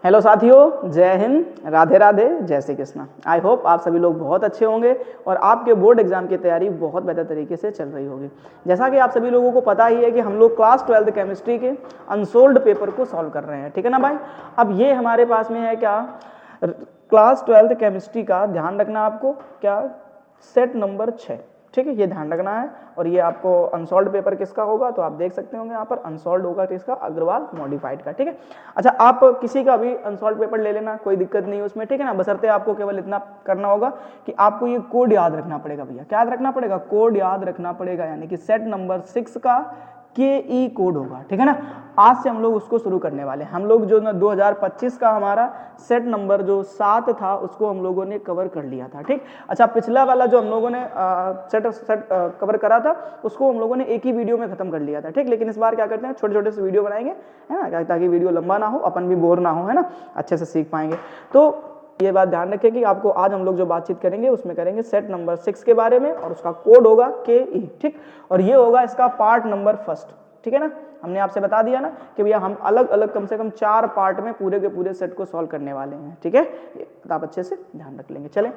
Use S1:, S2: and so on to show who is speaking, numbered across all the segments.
S1: Hello साथियों, जय हिंद, राधे राधे, जय श्री कृष्णा। आई होप आप सभी लोग बहुत अच्छे होंगे और आपके बोर्ड एग्जाम की तैयारी बहुत बेहतर तरीके से चल रही होगी। जैसा कि आप सभी लोगों को पता ही है कि हम लोग क्लास 12th केमिस्ट्री के अनसोल्ड पेपर को सॉल्व कर रहे हैं, ठीक है ना भाई। अब ये हमारे पास में है क्या, क्लास 12th केमिस्ट्री का ध्यान रखना आपको, क्या सेट नंबर 6, ठीक है, ये ध्यान रखना है। और ये आपको अनसॉल्व पेपर किसका होगा, तो आप देख सकते होंगे यहाँ पर अनसॉल्व होगा किसका, अग्रवाल मॉडिफाइड का, ठीक है। अच्छा, आप किसी का भी अनसॉल्व पेपर ले लेना, कोई दिक्कत नहीं है उसमें, ठीक है ना। बशर्ते आपको केवल इतना करना होगा कि आपको ये कोड याद रखना पड़ेगा भैया। क्या याद रखना पड़ेगा? कोड याद रखना पड़ेगा, यानी कि सेट नंबर 6 का KE कोड होगा, ठीक है ना। आज से हम लोग उसको शुरू करने वाले हैं। हम लोग जो ना 2025 का हमारा सेट नंबर जो 7 था उसको हम लोगों ने कवर कर लिया था, ठीक। अच्छा, पिछला वाला जो हम लोगों ने सेट कवर करा था उसको हम लोगों ने एक ही वीडियो में खत्म कर लिया था, ठीक। लेकिन इस बार क्या करते हैं, छोटे छोटे से वीडियो बनाएंगे, है ना, ताकि वीडियो लंबा ना हो, अपन भी बोर ना हो, है ना, अच्छे से सीख पाएंगे। तो ये बात ध्यान रखें कि आपको आज हम लोग जो बातचीत करेंगे उसमें करेंगे सेट नंबर 6 के बारे में, और उसका कोड होगा KE, ठीक। और ये होगा इसका पार्ट नंबर 1, ठीक है ना। हमने आपसे बता दिया ना कि भैया हम अलग अलग कम से कम 4 पार्ट में पूरे के पूरे सेट को सॉल्व करने वाले हैं, ठीक है। तो आप अच्छे से ध्यान रख लेंगे। चलें,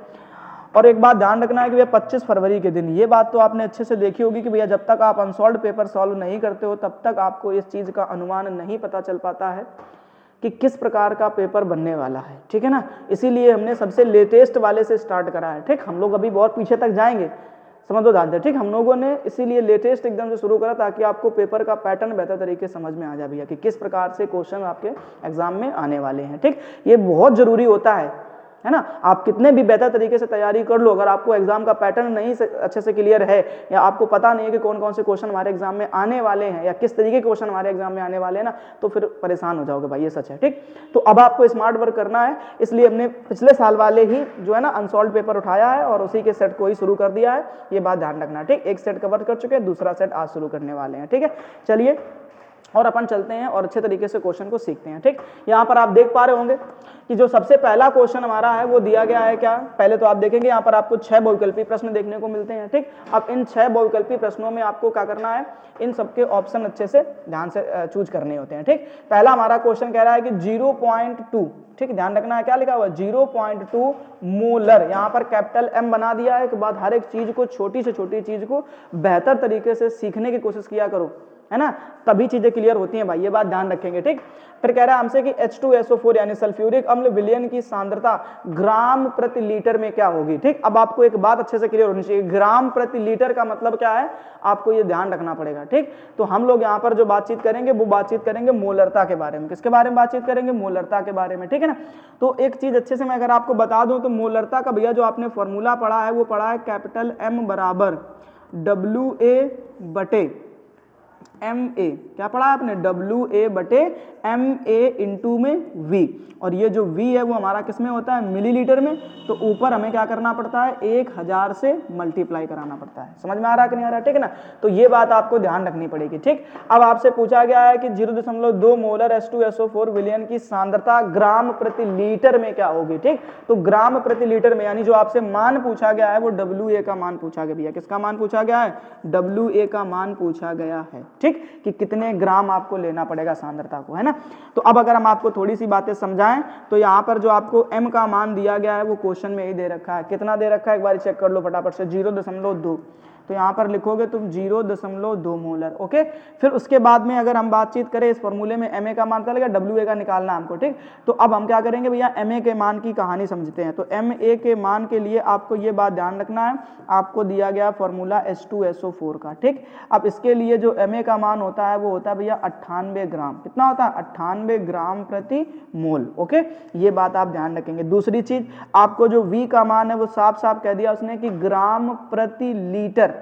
S1: और एक बात ध्यान रखना है कि भैया 25 फरवरी के दिन, ये बात तो आपने अच्छे से देखी होगी कि भैया जब तक आप अनसॉल्व पेपर सॉल्व नहीं करते हो तब तक आपको इस चीज का अनुमान नहीं पता चल पाता है कि किस प्रकार का पेपर बनने वाला है, ठीक है ना। इसीलिए हमने सबसे लेटेस्ट वाले से स्टार्ट करा है, ठीक। हम लोग अभी बहुत पीछे तक जाएंगे, समझ लो जानते, ठीक। हम लोगों ने इसीलिए लेटेस्ट एकदम से शुरू करा ताकि आपको पेपर का पैटर्न बेहतर तरीके से समझ में आ जाए भैया कि किस प्रकार से क्वेश्चन आपके एग्जाम में आने वाले हैं, ठीक। ये बहुत जरूरी होता है ना। आप कितने भी बेहतर तरीके से तैयारी कर लो, अगर आपको एग्जाम का पैटर्न नहीं अच्छे से क्लियर है, या आपको पता नहीं है कि कौन कौन से क्वेश्चन हमारे एग्जाम में आने वाले हैं या किस तरीके के क्वेश्चन हमारे एग्जाम में आने वाले हैं ना, तो फिर परेशान हो जाओगे भाई, ये सच है, ठीक। तो अब आपको स्मार्ट वर्क करना है, इसलिए हमने पिछले साल वाले ही जो है ना अनसॉल्व पेपर उठाया है और उसी के सेट को ही शुरू कर दिया है। ये बात ध्यान रखना, ठीक। एक सेट कवर कर चुके हैं, दूसरा सेट आज शुरू करने वाले हैं, ठीक है। चलिए, और अपन चलते हैं और अच्छे तरीके से क्वेश्चन को सीखते हैं, ठीक। यहाँ पर आप देख पा रहे होंगे कि जो सबसे पहला क्वेश्चन हमारा है वो दिया गया है क्या, पहले तो आप देखेंगे यहाँ पर आपको 6 बहुविकल्पी प्रश्न देखने को मिलते हैं, ठीक। अब इन 6 बहुविकल्पी प्रश्नों में आपको क्या करना है, इन सबके ऑप्शन अच्छे से ध्यान से चूज करने होते हैं, ठीक। पहला हमारा क्वेश्चन कह रहा है कि 0.2, ठीक, ध्यान रखना है क्या लिखा हुआ है, 0.2 मोलर। यहाँ पर कैपिटल M बना दिया है। के बाद हर एक चीज को, छोटी से छोटी चीज को बेहतर तरीके से सीखने की कोशिश किया करो, है ना, तभी चीजें क्लियर होती हैं भाई, ये बात ध्यान रखेंगे, ठीक। फिर कह रहा है हमसे कि H2SO4 यानी सल्फ्यूरिक अम्ल विलयन की सांद्रता ग्राम प्रति लीटर में क्या होगी, ठीक। अब आपको एक बात अच्छे से क्लियर होनी चाहिए, ग्राम प्रति लीटर का मतलब क्या है, आपको ये ध्यान रखना पड़ेगा, ठीक। तो हम लोग यहाँ पर जो बातचीत करेंगे वो बातचीत करेंगे मोलरता के बारे में। किसके बारे में बातचीत करेंगे? मोलरता के बारे में, ठीक है ना। तो एक चीज अच्छे से मैं अगर आपको बता दूं तो मोलरता का भैया जो आपने फॉर्मूला पढ़ा है वो पढ़ा है कैपिटल M बराबर WA/MA। क्या पढ़ा है आपने? WA/MA इंटू में V, और ये जो V है वो हमारा किस में होता है, मिलीलीटर में। तो ऊपर हमें क्या करना पड़ता है, 1000 से मल्टीप्लाई कराना पड़ता है। समझ में आ रहा है कि नहीं आ रहा है, ठीक है ना। तो ये बात आपको ध्यान रखनी पड़ेगी, ठीक। अब आपसे पूछा गया है कि 0.2 मोलर H2SO4 विलयन की सांद्रता ग्राम प्रति लीटर में क्या होगी, ठीक। तो ग्राम प्रति लीटर में, यानी जो आपसे मान पूछा गया है वो WA का मान पूछा गया भैया। किसका मान पूछा गया है? WA का मान पूछा गया है, ठीक, कि कितने ग्राम आपको लेना पड़ेगा सांद्रता को, है ना। तो अब अगर हम आपको थोड़ी सी बातें समझाएं तो यहाँ पर जो आपको M का मान दिया गया है वो क्वेश्चन में ही दे रखा है। कितना दे रखा है एक बार चेक कर लो फटाफट से, 0.2। तो यहाँ पर लिखोगे तुम 0.2 मोलर, ओके। फिर उसके बाद में अगर हम बातचीत करें इस फॉर्मूले में MA का मान चलेगा, WA का निकालना हमको, ठीक। तो अब हम क्या करेंगे भैया, MA के मान की कहानी समझते हैं। तो MA के मान के लिए आपको ये बात ध्यान रखना है, आपको दिया गया फॉर्मूला H2SO4 का, ठीक। अब इसके लिए जो MA का मान होता है वो होता है भैया 98 ग्राम। कितना होता है? 98 ग्राम प्रति मोल, ओके। ये बात आप ध्यान रखेंगे। दूसरी चीज, आपको जो V का मान है वो साफ साफ कह दिया उसने कि ग्राम प्रति लीटर,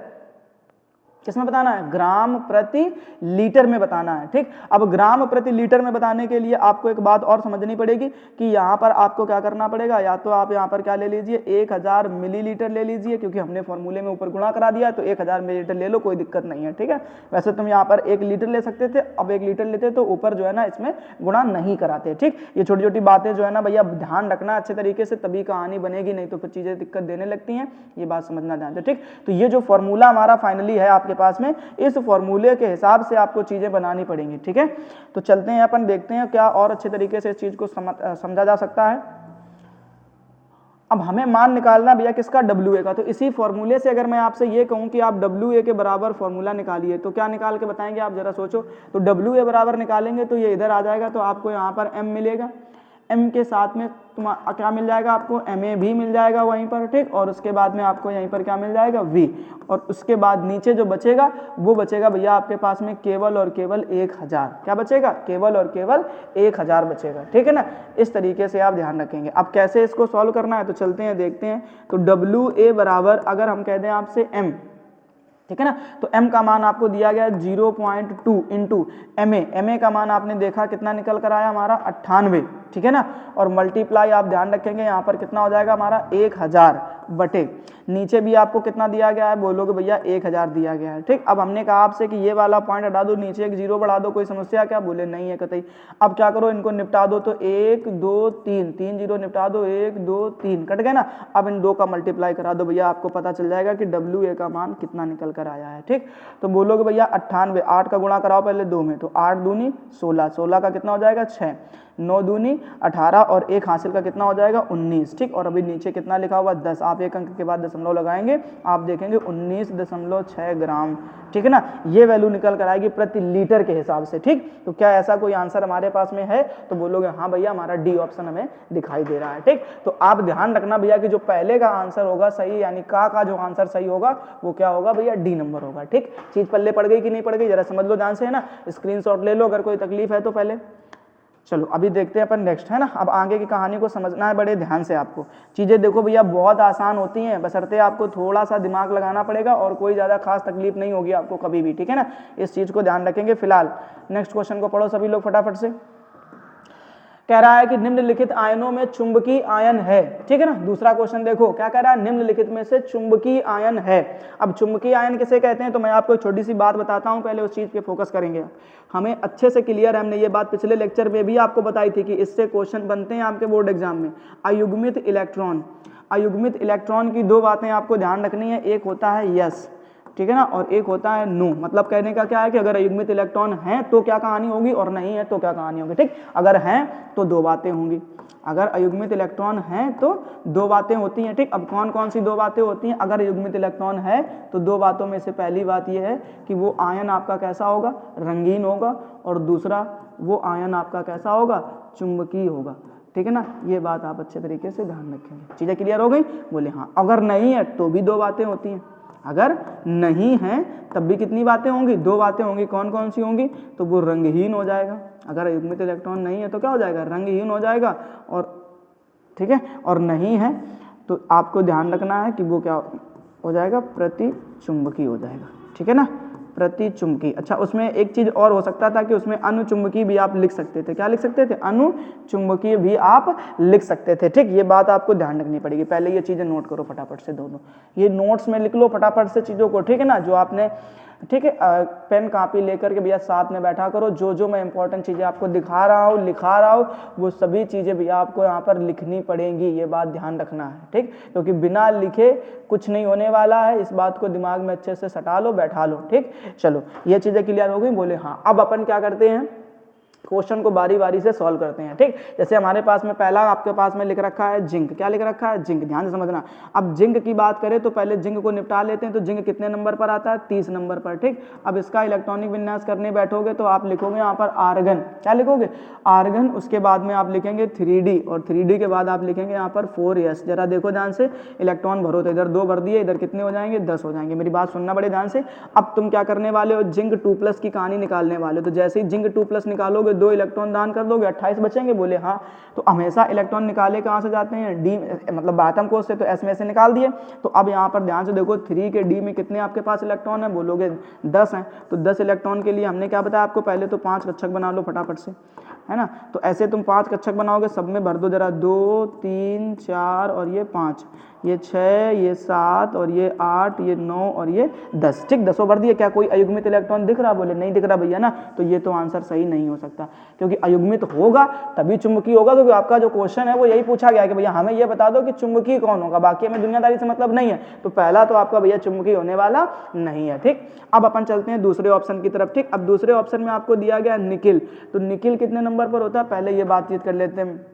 S1: किसमें बताना है? ग्राम प्रति लीटर में बताना है, ठीक। अब ग्राम प्रति लीटर में बताने के लिए आपको एक बात और समझनी पड़ेगी कि यहाँ पर आपको क्या करना पड़ेगा, या तो आप यहाँ पर क्या ले लीजिए, 1000 मिलीलीटर ले लीजिए, क्योंकि हमने फॉर्मूले में ऊपर गुणा करा दिया, तो 1000 मिलीलीटर ले लो, कोई दिक्कत नहीं है, ठीक है। वैसे तुम यहाँ पर 1 लीटर ले सकते थे, अब 1 लीटर लेते तो ऊपर जो है ना इसमें गुणा नहीं कराते, ठीक। ये छोटी छोटी बातें जो है ना भैया ध्यान रखना अच्छे तरीके से, तभी कहानी बनेगी, नहीं तो फिर चीजें दिक्कत देने लगती हैं। ये बात समझना ध्यान से, ठीक। तो ये जो फॉर्मूला हमारा फाइनली है आपके आपके पास में, इस फॉर्मूले के हिसाब से आपको चीज़ें बनानी पड़ेंगी। ठीक है, तो चलते हैं अपन देखते हैं क्या और अच्छे तरीके से इस चीज़ को समझा जा सकता है। अब हमें मान निकालना भैया किसका, WA का। तो इसी फॉर्मूले से अगर मैं आपसे ये कहूँ कि आप WA के बराबर फॉर्मूला निकालिए तो क्या निकाल के बताएंगे आप, जरा सोचो। तो WA बराबर निकालेंगे तो ये इधर आ जाएगा, तो आपको यहाँ पर M मिलेगा, M के साथ में तुम्हारा क्या मिल जाएगा आपको, MA भी मिल जाएगा वहीं पर, ठीक। और उसके बाद में आपको यहीं पर क्या मिल जाएगा, V। और उसके बाद नीचे जो बचेगा वो बचेगा भैया आपके पास में केवल और केवल 1000। क्या बचेगा, केवल और केवल 1000 बचेगा। ठीक है ना, इस तरीके से आप ध्यान रखेंगे। अब कैसे इसको सॉल्व करना है तो चलते हैं देखते हैं। तो WA बराबर अगर हम कह दें आपसे M, ठीक है ना, तो M का मान आपको दिया गया 0.2 इंटू MA का मान आपने देखा कितना निकल कर आया हमारा 98, ठीक है ना। और मल्टीप्लाई आप ध्यान रखेंगे यहाँ पर कितना हो जाएगा हमारा 1000 बटे नीचे भी आपको कितना दिया गया है, बोलोगे भैया 1000 दिया गया है, ठीक। अब हमने कहा आपसे कि ये वाला पॉइंट हटा दो, नीचे एक 0 बढ़ा दो, कोई समस्या क्या, बोले नहीं है कतई। अब क्या करो, इनको निपटा दो, तो 1 2 3 3 0 निपटा दो, 1 2 3 कट गए ना। अब इन दो का मल्टीप्लाई करा दो भैया, आपको पता चल जाएगा कि WA का मान कितना निकल कर आया है, ठीक। तो बोलोगे भैया 98, 8 का गुणा कराओ पहले 2 में, तो 8 दूनी 16, 16 का कितना हो जाएगा 6, 9 दूनी 18 और 1 हासिल का कितना हो जाएगा 19, ठीक। और अभी नीचे कितना लिखा हुआ 10, आप एक अंक के बाद दशमलव लगाएंगे, आप देखेंगे 19.6 ग्राम, ठीक है ना। ये वैल्यू निकल कर आएगी प्रति लीटर के हिसाब से, ठीक। तो क्या ऐसा कोई आंसर हमारे पास में है, तो बोलोगे हाँ भैया हमारा डी ऑप्शन हमें दिखाई दे रहा है, ठीक। तो आप ध्यान रखना भैया कि जो पहले का आंसर होगा सही, यानी का जो आंसर सही होगा वो क्या होगा भैया, डी नंबर होगा, ठीक। चीज पल्ले पड़ गई कि नहीं पड़ गई, जरा समझ लो ध्यान से, है ना। स्क्रीनशॉट ले लो अगर कोई तकलीफ है तो पहले। चलो अभी देखते हैं अपन नेक्स्ट, है ना। अब आगे की कहानी को समझना है बड़े ध्यान से आपको। चीज़ें देखो भैया बहुत आसान होती हैं, बशर्ते आपको थोड़ा सा दिमाग लगाना पड़ेगा और कोई ज़्यादा खास तकलीफ नहीं होगी आपको कभी भी, ठीक है ना। इस चीज़ को ध्यान रखेंगे। फिलहाल नेक्स्ट क्वेश्चन को पढ़ो सभी लोग फटाफट से। कह रहा है कि निम्नलिखित आयनों में चुंबकीय आयन है, ठीक है ना। दूसरा क्वेश्चन देखो क्या कह रहा है, निम्नलिखित में से चुंबकीय आयन है। अब चुंबकीय आयन किसे कहते हैं, तो मैं आपको एक छोटी सी बात बताता हूं, पहले उस चीज पे फोकस करेंगे। हमें अच्छे से क्लियर है, हमने ये बात पिछले लेक्चर में भी आपको बताई थी कि इससे क्वेश्चन बनते हैं आपके बोर्ड एग्जाम में। अयुग्मित इलेक्ट्रॉन, अयुग्मित इलेक्ट्रॉन की दो बातें आपको ध्यान रखनी है, एक होता है यस, ठीक है ना, और एक होता है नो। मतलब कहने का क्या है कि अगर अयुग्मित इलेक्ट्रॉन है तो क्या कहानी होगी और नहीं है तो क्या कहानी होगी, ठीक। अगर हैं तो दो बातें होंगी, अगर अयुग्मित इलेक्ट्रॉन है तो दो बातें होती हैं, ठीक। अब कौन कौन सी दो बातें होती हैं, अगर अयुग्मित इलेक्ट्रॉन है तो दो बातों में से पहली बात यह है कि वो आयन आपका कैसा होगा, रंगीन होगा, और दूसरा वो आयन आपका कैसा होगा, चुंबकीय होगा, ठीक है ना। ये बात आप अच्छे तरीके से ध्यान रखेंगे। चीजें क्लियर हो गई, बोले हाँ। अगर नहीं है तो भी दो बातें होती हैं, अगर नहीं है तब भी कितनी बातें होंगी, दो बातें होंगी। कौन कौन सी होंगी, तो वो रंगहीन हो जाएगा। अगर अयुग्मित इलेक्ट्रॉन नहीं है तो क्या हो जाएगा, रंगहीन हो जाएगा, और ठीक है, और नहीं है तो आपको ध्यान रखना है कि वो क्या हो जाएगा, प्रतिचुंबकीय हो जाएगा, ठीक है ना, प्रतिचुंबकीय। अच्छा, उसमें एक चीज और हो सकता था कि उसमें अनुचुंबकीय भी आप लिख सकते थे। क्या लिख सकते थे, अनुचुंबकीय भी आप लिख सकते थे, ठीक। ये बात आपको ध्यान रखनी पड़ेगी। पहले ये चीजें नोट करो फटाफट से, दोनों ये नोट्स में लिख लो फटाफट से चीजों को, ठीक है ना, जो आपने, ठीक है। पेन कापी लेकर के भैया साथ में बैठा करो, जो जो मैं इंपॉर्टेंट चीजें आपको दिखा रहा हूँ, लिखा रहा हूँ, वो सभी चीजें भैया आपको यहाँ पर लिखनी पड़ेंगी। ये बात ध्यान रखना है, ठीक, क्योंकि बिना लिखे कुछ नहीं होने वाला है। इस बात को दिमाग में अच्छे से सटा लो, बैठा लो, ठीक। चलो ये चीजें क्लियर हो गई, बोले हाँ। अब अपन क्या करते हैं, क्वेश्चन को बारी बारी से सॉल्व करते हैं, ठीक। जैसे हमारे पास में पहला आपके पास में लिख रखा है जिंक। क्या लिख रखा है, जिंक, ध्यान से समझना। अब जिंक की बात करें तो पहले जिंक को निपटा लेते हैं। तो जिंक कितने नंबर पर आता है, 30 नंबर पर, ठीक। अब इसका इलेक्ट्रॉनिक विन्यास करने बैठोगे तो आप लिखोगे यहाँ पर आर्गन। क्या लिखोगे, आर्गन। उसके बाद में आप लिखेंगे 3D, और 3D के बाद आप लिखेंगे यहाँ पर 4s। जरा देखो ध्यान से, इलेक्ट्रॉन भरो तो इधर 2 भर दिए, इधर कितने हो जाएंगे, 10 हो जाएंगे। मेरी बात सुनना बड़े ध्यान से। अब तुम क्या करने वाले हो, जिंक 2+ की कहानी निकालने वाले हो। तो जैसे ही जिंक 2+ निकालोगे, 2 इलेक्ट्रॉन दान कर दोगे, 28 बचेंगे, बोले हाँ। तो हमेशा इलेक्ट्रॉन निकाले कहाँ से जाते हैं, डी, मतलब बातम कोष से, तो एस में से निकाल दिए। तो अब यहाँ पर ध्यान से देखो, 3 के डी में कितने आपके पास इलेक्ट्रॉन है, बोलोगे 10 हैं। तो 10 इलेक्ट्रॉन के लिए हमने क्या बताया आपको, पहले तो 5 कक्षक बना लो फटाफट से। है ना। तो ऐसे तुम 5 कक्षक बनाओगे, सब में भर दो जरा, 2 3 4 और ये 5, ये 6, ये 7 और ये 8, ये 9 और ये 10, ठीक, 10 भर दिए। क्या कोई अयुग्मित इलेक्ट्रॉन दिख रहा? बोले नहीं दिख रहा भैया ना, तो ये तो आंसर सही नहीं हो सकता, क्योंकि अयुग्मित होगा तभी चुंबकीय होगा, क्योंकि आपका जो क्वेश्चन है वो यही पूछा गया कि भैया हमें ये बता दो कि चुंबकीय कौन होगा, बाकी हमें दुनियादारी से मतलब नहीं है। तो पहला तो आपका भैया चुंबकीय होने वाला नहीं है, ठीक। अब अपन चलते हैं दूसरे ऑप्शन की तरफ, ठीक। अब दूसरे ऑप्शन में आपको दिया गया निकिल, तो निकिल कितने नंबर पर होता है, पहले ये बातचीत कर लेते हैं,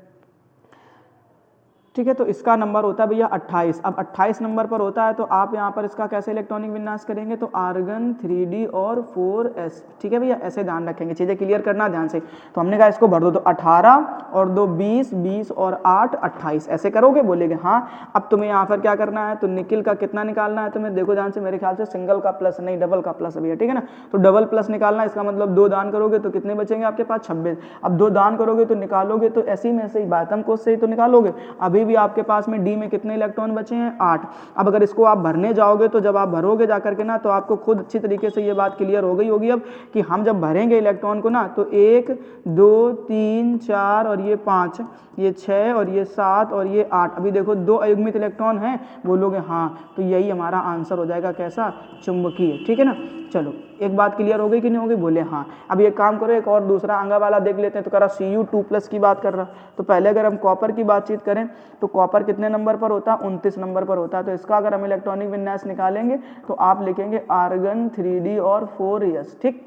S1: ठीक है। तो इसका नंबर होता है भैया 28। अब 28 नंबर पर होता है, तो आप यहाँ पर इसका कैसे इलेक्ट्रॉनिक विन्यास करेंगे, तो आर्गन 3d और 4s, ठीक है भैया, ऐसे ध्यान रखेंगे, चीज़ें क्लियर करना ध्यान से। तो हमने कहा इसको भर दो, तो 18 और 2 20, 20 और 8 28, ऐसे करोगे? बोलेगे हाँ। अब तुम्हें यहाँ पर क्या करना है, तो निकिल का कितना निकालना है तुम्हें, देखो ध्यान से, मेरे ख्याल से सिंगल का प्लस नहीं डबल का प्लस है भैया, ठीक है ना। तो डबल प्लस निकालना, इसका मतलब 2 दान करोगे तो कितने बचेंगे आपके पास, 26। अब 2 दान करोगे तो निकालोगे तो ऐसी में से ही बातम कोष से ही तो निकालोगे। अभी भी आपके पास में डी में कितने इलेक्ट्रॉन बचे हैं, 8। अब अगर इसको आप भरने जाओगे, तो जब आप भरोगे जाकर के ना, तो आपको खुद अच्छी तरीके से ये बात क्लियर हो गई होगी अब कि हम जब भरेंगे इलेक्ट्रॉन को ना, तो 1 2 3 4 और ये 5, ये 6 और ये 7 और ये 8, अभी देखो 2 अयुग्मित इलेक्ट्रॉन हैं, बोलोगे हाँ, तो यही हमारा आंसर हो जाएगा, कैसा, चुंबकीय, ठीक है ना। चलो एक बात क्लियर हो गई कि नहीं होगी, बोले हाँ। अब एक काम करो, एक और दूसरा अंगा वाला देख लेते हैं, तो कह रहा Cu2+ की बात कर रहा। तो पहले अगर हम कॉपर की बातचीत करें, तो कॉपर कितने नंबर पर होता है, 29 नंबर पर होता है। तो इसका अगर हम इलेक्ट्रॉनिक विन्यास निकालेंगे, तो आप लिखेंगे आर्गन 3d और 4s, ठीक।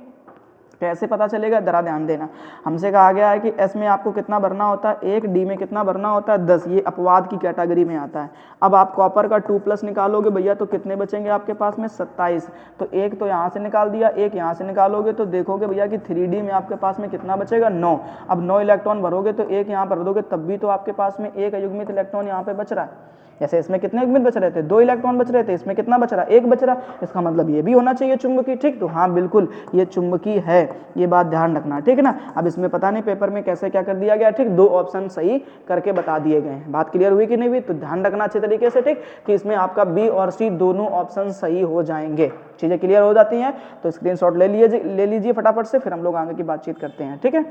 S1: कैसे पता चलेगा, जरा ध्यान देना। हमसे कहा गया है कि एस में आपको कितना भरना होता है 1, डी में कितना भरना होता है 10, ये अपवाद की कैटेगरी में आता है। अब आप कॉपर का 2+ निकालोगे भैया, तो कितने बचेंगे आपके पास में, 27। तो एक तो यहाँ से निकाल दिया, एक यहाँ से निकालोगे, तो देखोगे भैया कि 3d में आपके पास में कितना बचेगा, 9। अब 9 इलेक्ट्रॉन भरोगे, तो एक यहाँ भर दोगे, तब भी तो आपके पास में एक अयुग्मित इलेक्ट्रॉन यहाँ पे बच रहा है। जैसे इसमें कितने युग्मित बच रहे थे, 2 इलेक्ट्रॉन बच रहे थे, इसमें कितना बच रहा, 1 बच रहा। इसका मतलब ये भी होना चाहिए चुंबकीय, ठीक। तो हाँ बिल्कुल ये चुंबकीय है, ये बात ध्यान रखना, ठीक है ना। अब इसमें पता नहीं पेपर में कैसे क्या कर दिया गया, ठीक, 2 ऑप्शन सही करके बता दिए गए हैं। बात क्लियर हुई कि नहीं हुई, तो ध्यान रखना अच्छे तरीके से, ठीक, कि इसमें आपका बी और सी दोनों ऑप्शन सही हो जाएंगे। चीज़ें क्लियर हो जाती हैं तो स्क्रीनशॉट ले लीजिए फटाफट से, फिर हम लोग आगे की बातचीत करते हैं, ठीक है।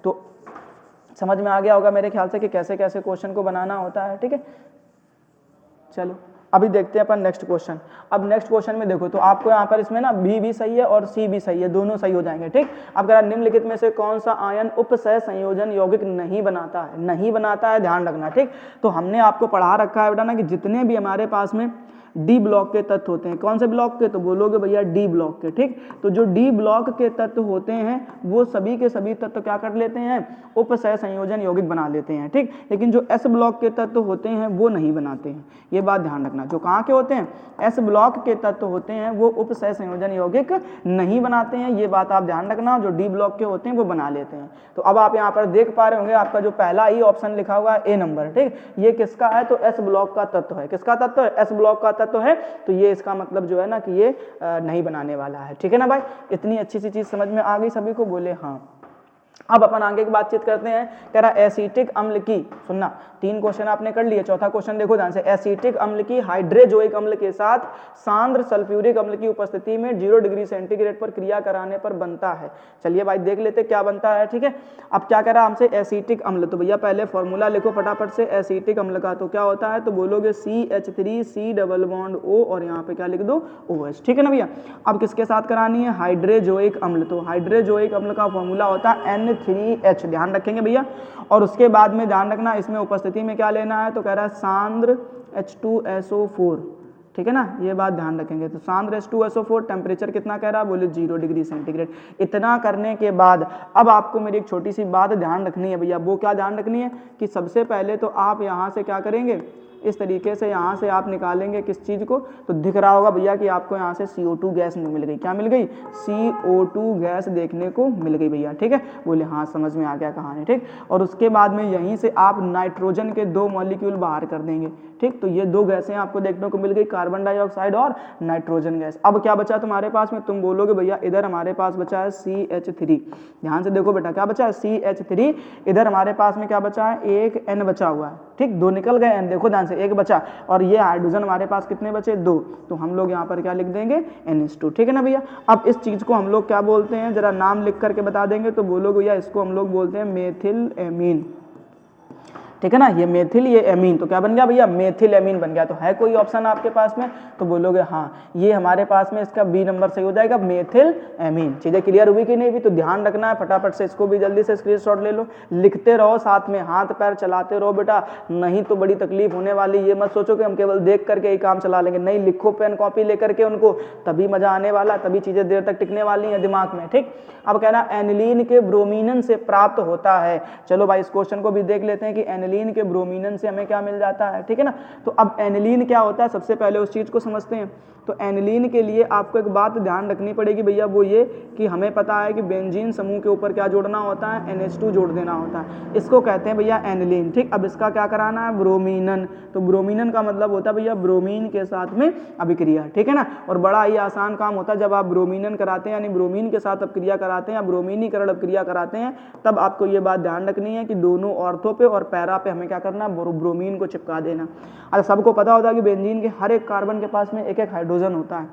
S1: तो समझ में आ गया होगा मेरे ख्याल से कि कैसे कैसे क्वेश्चन को बनाना होता है, ठीक है। चलो अभी देखते हैं अपन नेक्स्ट क्वेश्चन। अब नेक्स्ट क्वेश्चन में देखो, तो आपको यहाँ पर इसमें ना बी भी सही है और सी भी सही है, दोनों सही हो जाएंगे, ठीक। अब अगर निम्नलिखित में से कौन सा आयन उपसह संयोजन यौगिक नहीं बनाता है, नहीं बनाता है, ध्यान रखना, ठीक। तो हमने आपको पढ़ा रखा है बेटा ना कि जितने भी हमारे पास में डी ब्लॉक के तत्व होते हैं, कौन से ब्लॉक के, तो बोलोगे भैया डी ब्लॉक के, ठीक। तो जो डी ब्लॉक के तत्व होते हैं वो सभी के सभी तत्व क्या कर लेते हैं, उपसह संयोजन यौगिक बना लेते हैं, ठीक। लेकिन जो एस ब्लॉक के तत्व होते हैं वो नहीं बनाते हैं, ये बात ध्यान रखना। जो कहाँ के होते हैं, एस ब्लॉक के तत्व होते हैं वो उपसह संयोजन यौगिक नहीं बनाते हैं, ये बात आप ध्यान रखना। जो डी ब्लॉक के होते हैं वो बना लेते हैं। तो अब आप यहाँ पर देख पा रहे होंगे आपका जो पहला ही ऑप्शन लिखा हुआ है ए नंबर, ठीक। ये किसका है, तो एस ब्लॉक का तत्व है। किसका तत्व है, एस ब्लॉक का तत्व है। तो ये इसका मतलब जो है ना कि ये नहीं बनाने वाला है, ठीक है ना भाई। इतनी अच्छी सी चीज समझ में आ गई सभी को, बोले हाँ। अब अपन आगे की बातचीत करते हैं। कह रहा एसिटिक अम्ल की, सुनना 3 क्वेश्चन आपने कर लिए, चौथा क्वेश्चन देखो ध्यान से। एसिटिक अम्ल की हाइड्रोजोइक अम्ल के साथ सांद्र सल्फ्यूरिक अम्ल की उपस्थिति में 0 डिग्री सेंटीग्रेड पर क्रिया कराने पर बनता है। चलिए भाई देख लेते क्या बनता है, ठीक है। अब क्या कह रहा है हमसे, एसिटिक अम्ल, तो भैया पहले फॉर्मूला लिखो फटाफट से एसिटिक अम्ल का। तो क्या होता है, तो बोलोगे CH3 डबल बॉन्ड O और यहाँ पे क्या लिख दो OH, ठीक है ना भैया। अब किसके साथ करानी है, हाइड्रोजोइक अम्ल। तो हाइड्रोजोइक अम्ल का फॉर्मूला होता है N3H, ध्यान रखेंगे भैया। और उसके बाद में ध्यान रखना इसमें उपस्थिति में क्या लेना है, तो कह रहा है सांद्र H2SO4, ठीक है ना, ये बात ध्यान रखेंगे। तो सांद्र H2SO4 टेम्परेचर कितना कह रहा है, बोले 0 डिग्री सेंटीग्रेड। इतना करने के बाद अब आपको मेरी एक छोटी सी बात ध्यान रखनी है भैया। वो क्या ध्यान रखनी है कि सबसे पहले तो आप यहाँ से क्या करेंगे, इस तरीके से यहाँ से आप निकालेंगे किस चीज़ को, तो दिख रहा होगा भैया कि आपको यहाँ से CO2 गैस मिल गई। क्या मिल गई, CO2 गैस देखने को मिल गई भैया, ठीक है। बोले हाँ समझ में आ गया कहानी, ठीक। और उसके बाद में यहीं से आप नाइट्रोजन के 2 मॉलिक्यूल बाहर कर देंगे, ठीक। तो ये 2 गैसें आपको देखने को मिल गई, कार्बन कार्बन डाइऑक्साइड और नाइट्रोजन गैस। अब क्या बचा तुम्हारे पास में, तुम बोलोगे भैया इधर हमारे पास बचा है CH3। ध्यान से देखो बेटा, क्या बचा है CH3। इधर हमारे पास में क्या बचा है, एक N बचा हुआ है, ठीक, 2 निकल गए N, देखो ध्यान से, एक बचा, और ये हाइड्रोजन हमारे पास कितने बचे, 2, तो हम लोग यहाँ पर क्या लिख देंगे, NH2, ठीक है ना भैया। अब इस चीज को हम लोग क्या बोलते हैं, जरा नाम लिख करके बता देंगे, तो बोलोगे भैया इसको हम लोग बोलते हैं मेथिल एमीन, ठीक है ना। ये मेथिल, ये एमीन, तो क्या बन गया भैया, मेथिल एमीन बन गया। तो है कोई ऑप्शन आपके पास में, तो बोलोगे हाँ, ये हमारे पास में इसका बी नंबर सही हो जाएगा, मेथिल एमीन। चीजें क्लियर हुई कि नहीं भी, तो ध्यान रखना है, फटाफट से इसको भी जल्दी से स्क्रीनशॉट ले लो, लिखते रहो, साथ में हाथ पैर चलाते रहो बेटा, नहीं तो बड़ी तकलीफ होने वाली। ये मत सोचो कि हम केवल देख करके ही काम चला लेंगे, नहीं, लिखो पेन कॉपी लेकर के उनको, तभी मजा आने वाला, तभी चीजें देर तक टिकने वाली हैं दिमाग में, ठीक। अब कहना एनिलीन के ब्रोमीनन से प्राप्त होता है। चलो भाई इस क्वेश्चन को भी देख लेते हैं कि एनिलीन के ब्रोमीनन से हमें क्या मिल जाता है, ठीक है ना। तो अब एनिलीन क्या होता है, सबसे पहले उस चीज को समझते हैं। तो एनिलीन के लिए आपको एक बात ध्यान रखनी पड़ेगी भैया, वो ये कि हमें पता है कि बेंजीन समूह के ऊपर क्या जोड़ना होता है, NH2 जोड़ देना होता है, इसको कहते हैं भैया एनिलीन, ठीक। अब इसका क्या कराना है, ब्रोमीनन, तो ब्रोमीनन का मतलब होता है भैया ब्रोमीन के साथ में अभिक्रिया, ठीक है ना। और बड़ा ही आसान काम होता है, जब आप ब्रोमीनन कराते हैं यानी ब्रोमीन के साथ अभिक्रिया कराते हैं या ब्रोमीनीकरण अभिक्रिया कराते हैं, तब आपको ये बात ध्यान रखनी है कि दोनों ऑर्थो पे और पैरा पे हमें क्या करना, ब्रोमीन को चिपका देना। अच्छा, सबको पता होता है कि बेंजीन के हर एक कार्बन के पास में एक एक हाइड्रोजन होता है,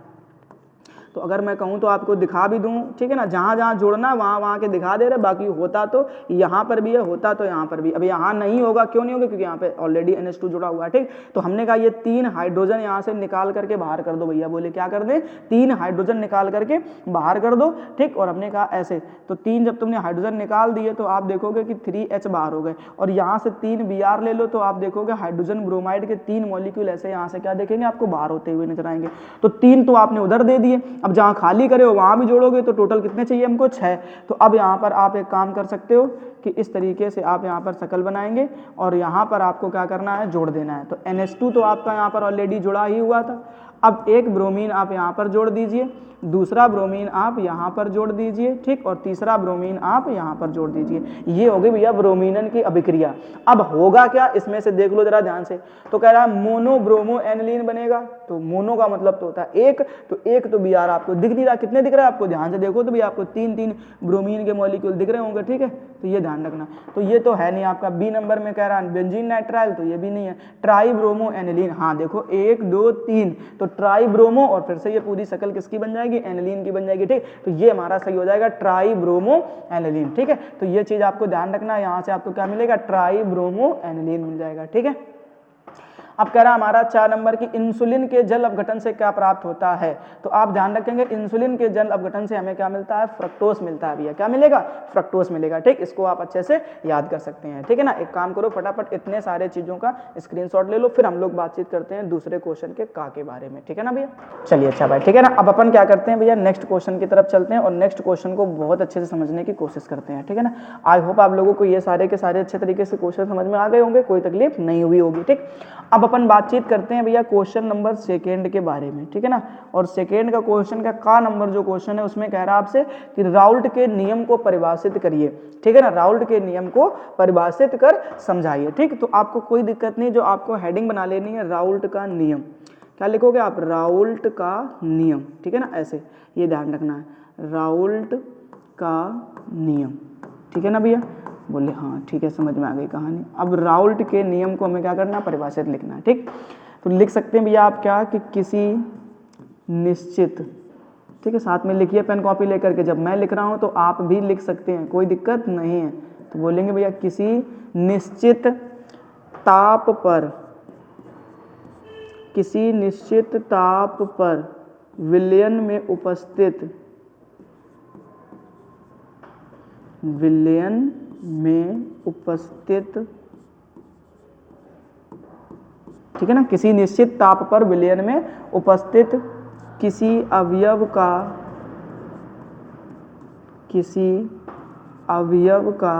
S1: तो अगर मैं कहूँ तो आपको दिखा भी दूँ, ठीक है ना, जहाँ जहाँ जोड़ना है वहाँ वहाँ के दिखा दे रहे, बाकी होता तो यहाँ पर भी है, होता तो यहाँ पर भी। अब यहाँ नहीं होगा, क्यों नहीं होगा, क्योंकि यहाँ पे ऑलरेडी NH2 जुड़ा हुआ है, ठीक। तो हमने कहा ये 3 हाइड्रोजन यहाँ से निकाल करके बाहर कर दो भैया, बोले क्या कर दे, 3 हाइड्रोजन निकाल करके बाहर कर दो, ठीक। और हमने कहा ऐसे, तो 3 जब तुमने हाइड्रोजन निकाल दिए तो आप देखोगे कि 3H बाहर हो गए, और यहाँ से 3 Br ले लो तो आप देखोगे हाइड्रोजन ब्रोमाइड के 3 मॉलिक्यूल ऐसे यहाँ से क्या देखेंगे, आपको बाहर होते हुए नजर आएंगे। तो 3 तो आपने उधर दे दिए, अब जहाँ खाली करे हो वहाँ भी जोड़ोगे तो टोटल कितने चाहिए हमको, 6। तो अब यहाँ पर आप एक काम कर सकते हो कि इस तरीके से आप यहाँ पर शकल बनाएंगे और यहाँ पर आपको क्या करना है, जोड़ देना है। तो NH2 तो आपका यहाँ पर ऑलरेडी जुड़ा ही हुआ था। अब एक ब्रोमीन आप यहाँ पर जोड़ दीजिए, दूसरा ब्रोमीन आप यहाँ पर जोड़ दीजिए, ठीक, और तीसरा ब्रोमीन आप यहाँ पर जोड़ दीजिए। ये हो गई भैया ब्रोमीनन की अभिक्रिया। अब होगा क्या, इसमें से देख लो जरा ध्यान से, तो कह रहा है मोनो ब्रोमो एनिलीन बनेगा, तो मोनो का मतलब तो होता है एक, तो एक तो Br आपको दिख नहीं रहा, कितने दिख रहा है आपको, ध्यान से देखो तो भी आपको 3 ब्रोमीन के मॉलिक्यूल दिख रहे होंगे, ठीक है, तो ये ध्यान रखना। तो ये तो है नहीं आपका, बी नंबर में कह रहा है बेंजीन नाइट्राइल, तो ये भी नहीं है। ट्राई ब्रोमो एनिलीन, हाँ देखो 1 2 3, तो ट्राई ब्रोमो, और फिर से ये पूरी शक्ल किसकी बन जाएगी, एनिलीन की बन जाएगी, ठीक। तो ये हमारा सही हो जाएगा ट्राई ब्रोमो एनिलीन, ठीक है। तो ये चीज आपको ध्यान रखना है, यहाँ से आपको क्या मिलेगा, ट्राई ब्रोमो एनिलीन मिल जाएगा, ठीक है। अब कह रहा हमारा 4 नंबर की इंसुलिन के जल अपघटन से क्या प्राप्त होता है, तो आप ध्यान रखेंगे इंसुलिन के जल अपघटन से हमें क्या मिलता है, फ्रक्टोज मिलता है भैया, क्या मिलेगा, फ्रक्टोज मिलेगा, ठीक। इसको आप अच्छे से याद कर सकते हैं, ठीक है ना। एक काम करो फटाफट इतने सारे चीजों का स्क्रीनशॉट ले लो, फिर हम लोग बातचीत करते हैं दूसरे क्वेश्चन के का के बारे में, ठीक है ना भैया। चलिए अच्छा भाई, ठीक है ना। अब अपन क्या करते हैं भैया, नेक्स्ट क्वेश्चन की तरफ चलते हैं और नेक्स्ट क्वेश्चन को बहुत अच्छे से समझने की कोशिश करते हैं, ठीक है ना। आई होप आप लोगों को ये सारे के सारे अच्छे तरीके से क्वेश्चन समझ में आ गए होंगे, कोई तकलीफ नहीं हुई होगी, ठीक। अब अपन बातचीत करते हैं भैया क्वेश्चन नंबर 2 के बारे में, ठीक है ना। और सेकेंड का क्वेश्चन का नंबर जो क्वेश्चन है उसमें कह रहा है आपसे कि राउल्ट के नियम को परिभाषित करिए, ठीक है ना। राउल्ट के नियम को परिभाषित कर समझाइए, ठीक। तो आपको कोई दिक्कत नहीं, जो आपको हेडिंग बना लेनी है राउल्ट का नियम, क्या लिखोगे आप, राउल्ट का नियम, ठीक है ना, ऐसे ये ध्यान रखना है, राउल्ट का नियम, ठीक है ना भैया। बोले हाँ ठीक है, समझ में आ गई कहानी। अब राउल्ट के नियम को हमें क्या करना है, परिभाषित लिखना है, ठीक। तो लिख सकते हैं भैया आप क्या, कि किसी निश्चित, ठीक है, साथ में लिखिए पेन कॉपी लेकर के, जब मैं लिख रहा हूं तो आप भी लिख सकते हैं, कोई दिक्कत नहीं है। तो बोलेंगे भैया किसी निश्चित ताप पर, किसी निश्चित ताप पर विलयन में उपस्थित, विलयन में उपस्थित, ठीक है ना, किसी निश्चित ताप पर विलयन में उपस्थित किसी अवयव का, किसी अवयव का,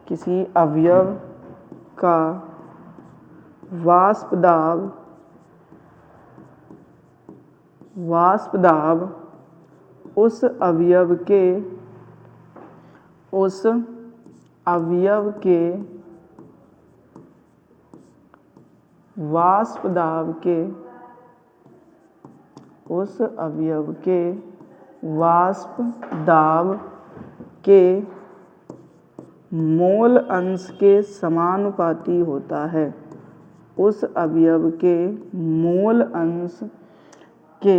S1: किसी अवयव का वाष्प दाब, वाष्प दाब उस अवयव के, उस अवयव के वाष्प दाब के उस अवयव के वाष्प दाब के मोल अंश के समानुपाती होता है। उस अवयव के मोल अंश के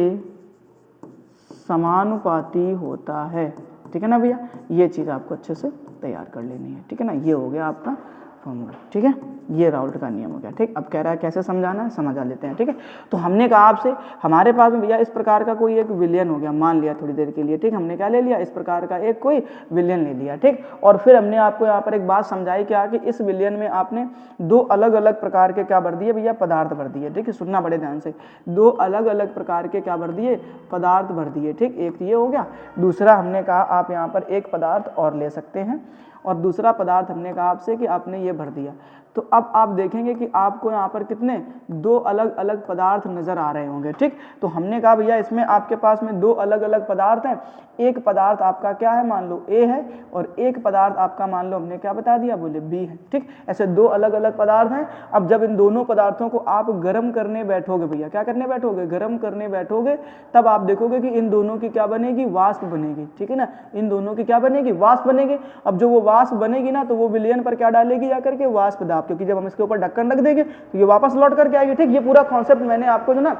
S1: समानुपाती होता है। ठीक है ना भैया, ये चीज़ आपको अच्छे से तैयार कर लेनी है। ठीक है ना, ये हो गया आपका फॉर्मूला। ठीक है, ये राउल्ट का नियम हो गया। ठीक, अब कह रहा है कैसे समझाना है, समझा लेते हैं। ठीक है, तो हमने कहा आपसे हमारे पास में भैया इस प्रकार का कोई एक विलयन हो गया, मान लिया थोड़ी देर के लिए। ठीक, हमने क्या ले लिया, इस प्रकार का एक कोई विलयन ले लिया। ठीक, और फिर हमने आपको यहाँ पर एक बात समझाई क्या कि इस विलयन में आपने दो अलग अलग प्रकार के क्या भर दिए भैया, पदार्थ भर दिए। ठीक है, सुनना बड़े ध्यान से, दो अलग अलग प्रकार के क्या भर दिए, पदार्थ भर दिए। ठीक, एक ये हो गया। दूसरा हमने कहा आप यहाँ पर एक पदार्थ और ले सकते हैं, और दूसरा पदार्थ हमने कहा आपसे कि आपने ये भर दिया। तो अब आप देखेंगे कि आपको यहाँ पर कितने दो अलग अलग पदार्थ नजर आ रहे होंगे। ठीक, तो हमने कहा भैया इसमें आपके पास में दो अलग अलग पदार्थ हैं। एक पदार्थ आपका क्या है, मान लो ए है, और एक पदार्थ आपका मान लो हमने क्या बता दिया, बोले बी है। ठीक, ऐसे दो अलग अलग पदार्थ हैं। अब जब इन दोनों पदार्थों को आप गर्म करने बैठोगे भैया, क्या करने बैठोगे, गर्म करने बैठोगे, तब आप देखोगे कि इन दोनों की क्या बनेगी, वाष्प बनेगी। ठीक है ना, इन दोनों की क्या बनेगी, वाष्प बनेगी। अब जो वो वाष्प बनेगी ना, तो वो विलयन पर क्या डालेगी जाकर के, वाष्प दाब, क्योंकि जब हम इसके ऊपर ढक्कन रख देंगे तो ये वापस लौट करके आएगी। ठीक, ये पूरा कॉन्सेप्ट मैंने आपको जो ना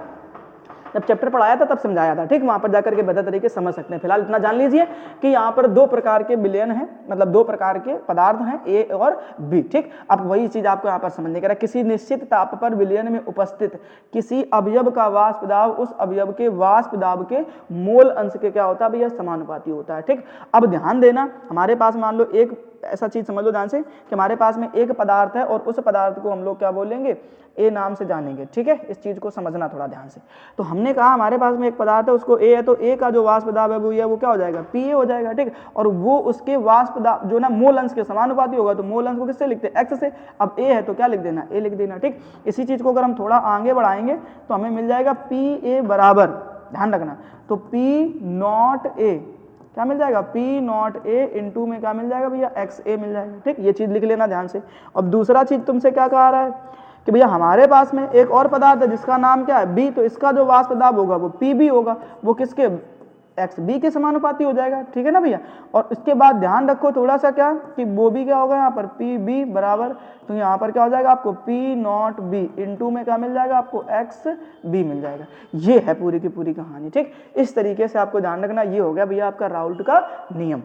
S1: जब चैप्टर पढ़ाया था तब समझाया था। ठीक, वहां पर जाकर के बेहतर तरीके से समझ सकते हैं। फिलहाल इतना जान लीजिए कि यहाँ पर दो प्रकार के विलयन हैं, मतलब दो प्रकार के पदार्थ हैं, ए और बी। ठीक, अब वही चीज आपको यहाँ पर समझने का है। किसी निश्चित ताप पर विलयन में उपस्थित किसी अवयव का वाष्प दाब उस अवयव के वाष्प दाब के मोल अंश के क्या होता है भैया, समानुपाती होता है। ठीक, अब ध्यान देना, हमारे पास मान लो एक ऐसा चीज समझ लो ध्यान से कि हमारे पास में एक पदार्थ है और उस पदार्थ को हम लोग क्या बोलेंगे, ए नाम से जानेंगे। ठीक है, इस चीज को समझना थोड़ा ध्यान से। तो हमने कहा हमारे पास में एक पदार्थ है, उसको ए है, तो ए का जो वाष्प दाब है वो क्या हो जाएगा, पी ए हो जाएगा। ठीक, और वो उसके वाष्प दाब जो ना मोल अंश के समानुपाती होगा, तो मोल अंश को किससे लिखते हैं, एक्स से। अब ए है तो क्या लिख देना, ए लिख देना। ठीक, इसी चीज को अगर हम थोड़ा आगे बढ़ाएंगे तो हमें मिल जाएगा पी ए बराबर, ध्यान रखना, तो पी नॉट ए क्या मिल जाएगा, पी नॉट ए इंटू में क्या मिल जाएगा भैया, एक्स ए मिल जाएगा। ठीक, ये चीज लिख लेना ध्यान से। अब दूसरा चीज तुमसे क्या कहा रहा है कि भैया हमारे पास में एक और पदार्थ है जिसका नाम क्या है, बी, तो इसका जो वाष्प दाब होगा वो पी बी होगा, वो किसके, एक्स बी के समानुपाती हो जाएगा। ठीक है ना भैया, और इसके बाद ध्यान रखो थोड़ा सा क्या कि वो भी क्या होगा यहाँ पर, पी बी बराबर, तो यहाँ पर क्या हो जाएगा आपको पी नॉट बी इंटू में क्या मिल जाएगा आपको, एक्स बी मिल जाएगा। ये है पूरी की पूरी कहानी। ठीक, इस तरीके से आपको ध्यान रखना। ये हो गया भैया आपका राउल्ट का नियम।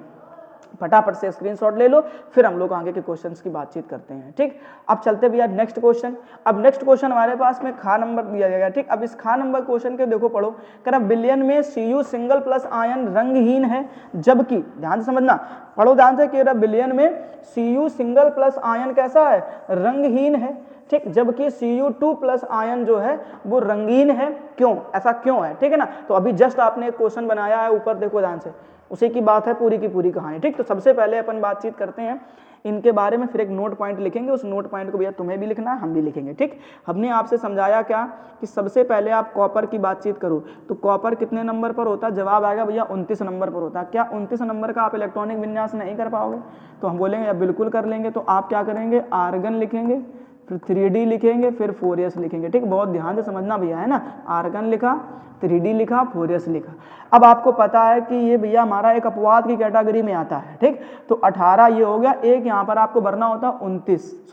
S1: फटाफट से स्क्रीनशॉट ले लो, फिर हम लोग आगे के क्वेश्चंस की बातचीत करते हैं। ठीक, अब चलते भैया नेक्स्ट क्वेश्चन। अब नेक्स्ट क्वेश्चन हमारे पास में खा नंबर दिया गया। ठीक, अब इस खा नंबर क्वेश्चन के देखो पढ़ो, कह रहा विलयन में Cu सिंगल प्लस आयन रंगहीन है, जबकि ध्यान से समझना, पढ़ो ध्यान से, कह रहा विलयन में Cu सिंगल प्लस आयन कैसा है, रंगहीन है। ठीक, जबकि Cu2 प्लस आयन जो है वो रंगीन है। क्यों, ऐसा क्यों है। ठीक है ना, तो अभी जस्ट आपने एक क्वेश्चन बनाया है, ऊपर देखो ध्यान से, उसी की बात है पूरी की पूरी कहानी। ठीक, तो सबसे पहले अपन बातचीत करते हैं इनके बारे में, फिर एक नोट पॉइंट लिखेंगे, उस नोट पॉइंट को भैया तुम्हें भी लिखना है, हम भी लिखेंगे। ठीक, हमने आपसे समझाया क्या कि सबसे पहले आप कॉपर की बातचीत करो, तो कॉपर कितने नंबर पर होता है, जवाब आएगा भैया 29 नंबर पर होता है। क्या 29 नंबर का आप इलेक्ट्रॉनिक विन्यास नहीं कर पाओगे, तो हम बोलेंगे बिल्कुल कर लेंगे। तो आप क्या करेंगे, आर्गन लिखेंगे, फिर 3D लिखेंगे, फिर 4s लिखेंगे। ठीक, बहुत ध्यान से समझना भैया, है ना, आर्गन लिखा, 3D लिखा, 4s लिखा। अब आपको पता है कि ये भैया हमारा एक अपवाद की कैटेगरी में आता है। ठीक, तो 18 ये हो गया, एक यहाँ पर आपको भरना होता 19,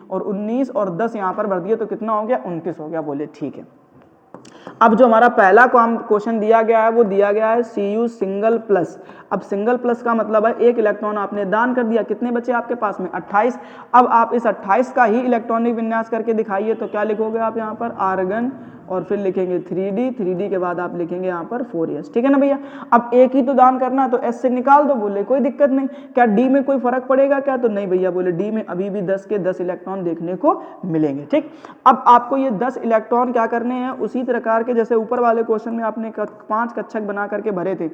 S1: और 19 और 10 यहाँ पर भर दिए तो कितना हो गया, 29 हो गया। बोले ठीक है। अब जो हमारा पहला क्वेश्चन दिया गया है वो दिया गया है Cu सिंगल प्लस। अब सिंगल प्लस का मतलब है एक इलेक्ट्रॉन आपने दान कर दिया, कितने बचे आपके पास में, 28। अब आप इस 28 का ही इलेक्ट्रॉनिक विन्यास करके दिखाइए, तो क्या लिखोगे आप यहाँ पर, आर्गन, और फिर लिखेंगे 3D के बाद आप लिखेंगे यहाँ पर 4s। ठीक है ना भैया, अब एक ही तो दान करना, तो s से निकाल दो। बोले कोई दिक्कत नहीं। क्या d में कोई फर्क पड़ेगा क्या, तो नहीं भैया, बोले d में अभी भी 10 के 10 इलेक्ट्रॉन देखने को मिलेंगे। ठीक, अब आपको ये 10 इलेक्ट्रॉन क्या करने हैं, उसी प्रकार के जैसे ऊपर वाले क्वेश्चन में आपने 5 कक्षक बना करके भरे थे,